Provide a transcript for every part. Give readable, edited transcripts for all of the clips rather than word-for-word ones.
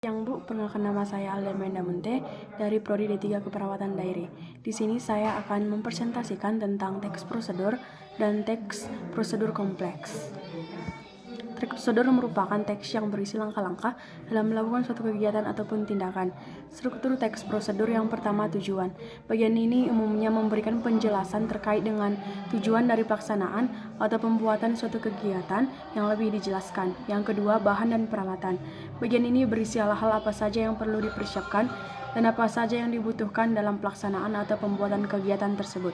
Siang Bu, perkenalkan nama saya Alda Munte dari Prodi D3 Keperawatan Dairi. Di sini saya akan mempresentasikan tentang teks prosedur dan teks prosedur kompleks. Teks prosedur merupakan teks yang berisi langkah-langkah dalam melakukan suatu kegiatan ataupun tindakan. Struktur teks prosedur yang pertama, tujuan. Bagian ini umumnya memberikan penjelasan terkait dengan tujuan dari pelaksanaan atau pembuatan suatu kegiatan yang lebih dijelaskan. Yang kedua, bahan dan peralatan. Bagian ini berisi hal-hal apa saja yang perlu dipersiapkan dan apa saja yang dibutuhkan dalam pelaksanaan atau pembuatan kegiatan tersebut.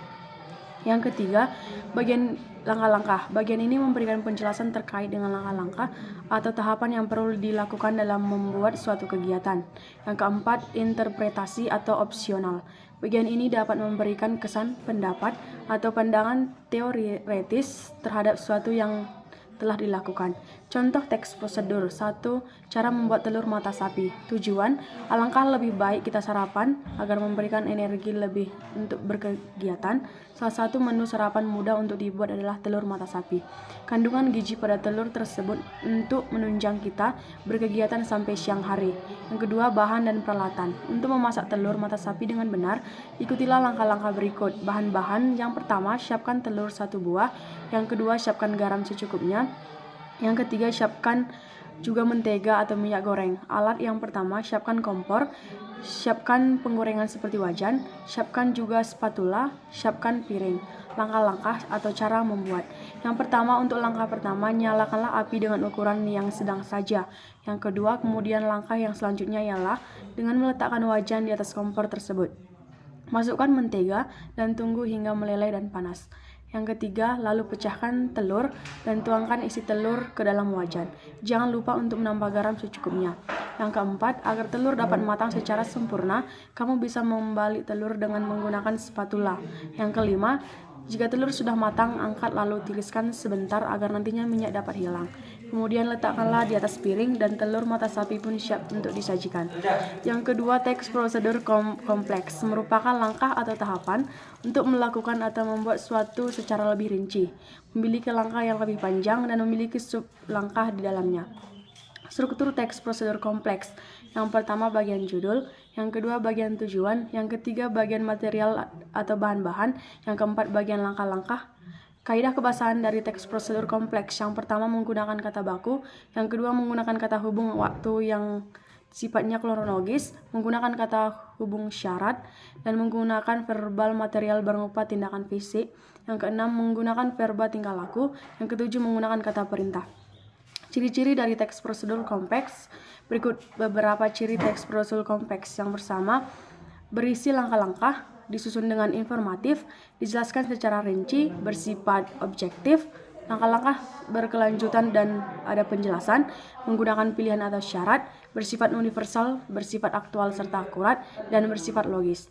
Yang ketiga, bagian langkah-langkah. Bagian ini memberikan penjelasan terkait dengan langkah-langkah atau tahapan yang perlu dilakukan dalam membuat suatu kegiatan. Yang keempat, interpretasi atau opsional. Bagian ini dapat memberikan kesan, pendapat, atau pandangan teoretis terhadap suatu yang telah dilakukan. Contoh teks prosedur. 1. Cara membuat telur mata sapi. Tujuan, alangkah lebih baik kita sarapan agar memberikan energi lebih untuk berkegiatan. Salah satu menu sarapan mudah untuk dibuat adalah telur mata sapi. Kandungan gizi pada telur tersebut untuk menunjang kita berkegiatan sampai siang hari. Yang kedua, bahan dan peralatan. Untuk memasak telur mata sapi dengan benar, ikutilah langkah-langkah berikut. Bahan-bahan: yang pertama, siapkan telur 1 buah. Yang kedua, siapkan garam secukupnya. Yang ketiga, siapkan juga mentega atau minyak goreng. Alat yang pertama, siapkan kompor, siapkan penggorengan seperti wajan, siapkan juga spatula, siapkan piring. Langkah-langkah atau cara membuat. Yang pertama, untuk langkah pertama, nyalakanlah api dengan ukuran yang sedang saja. Yang kedua, kemudian langkah yang selanjutnya ialah dengan meletakkan wajan di atas kompor tersebut. Masukkan mentega dan tunggu hingga meleleh dan panas. Yang ketiga, lalu pecahkan telur dan tuangkan isi telur ke dalam wajan. Jangan lupa untuk menambah garam secukupnya. Yang keempat, agar telur dapat matang secara sempurna, kamu bisa membalik telur dengan menggunakan spatula. Yang kelima, jika telur sudah matang, angkat lalu tiriskan sebentar agar nantinya minyak dapat hilang. Kemudian letakkanlah di atas piring dan telur mata sapi pun siap untuk disajikan. Yang kedua, teks prosedur kompleks merupakan langkah atau tahapan untuk melakukan atau membuat suatu secara lebih rinci, memiliki langkah yang lebih panjang dan memiliki sub langkah di dalamnya. Struktur teks prosedur kompleks. Yang pertama, bagian judul. Yang kedua, bagian tujuan. Yang ketiga, bagian material atau bahan-bahan. Yang keempat, bagian langkah-langkah. Kaidah kebahasan dari teks prosedur kompleks. Yang pertama, menggunakan kata baku. Yang kedua, menggunakan kata hubung waktu yang sifatnya kronologis, menggunakan kata hubung syarat, dan menggunakan verbal material berupa tindakan fisik. Yang keenam, menggunakan verba tingkah laku. Yang ketujuh, menggunakan kata perintah. Ciri-ciri dari teks prosedur kompleks. Berikut beberapa ciri teks prosedur kompleks. Yang pertama, berisi langkah-langkah, disusun dengan informatif, dijelaskan secara rinci, bersifat objektif, langkah-langkah berkelanjutan dan ada penjelasan, menggunakan pilihan atau syarat, bersifat universal, bersifat aktual serta akurat, dan bersifat logis.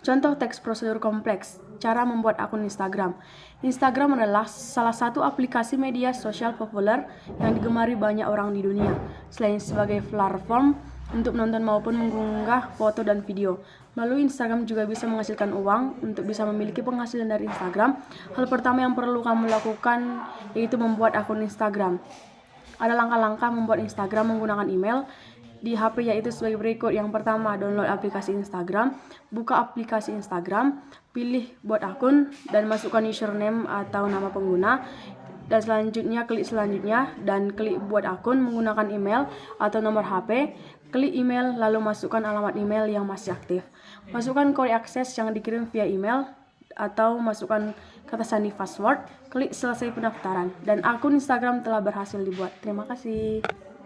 Contoh teks prosedur kompleks. Cara membuat akun Instagram. Instagram adalah salah satu aplikasi media sosial populer yang digemari banyak orang di dunia. Selain sebagai platform untuk menonton maupun mengunggah foto dan video, melalui Instagram juga bisa menghasilkan uang. Untuk bisa memiliki penghasilan dari Instagram, hal pertama yang perlu kamu lakukan yaitu membuat akun Instagram. Ada langkah-langkah membuat Instagram menggunakan email di HP yaitu sebagai berikut. Yang pertama, download aplikasi Instagram, buka aplikasi Instagram, pilih buat akun dan masukkan username atau nama pengguna, dan selanjutnya klik selanjutnya dan klik buat akun menggunakan email atau nomor HP. Klik email lalu masukkan alamat email yang masih aktif. Masukkan kode akses yang dikirim via email atau masukkan kata sandi password. Klik selesai pendaftaran dan akun Instagram telah berhasil dibuat. Terima kasih.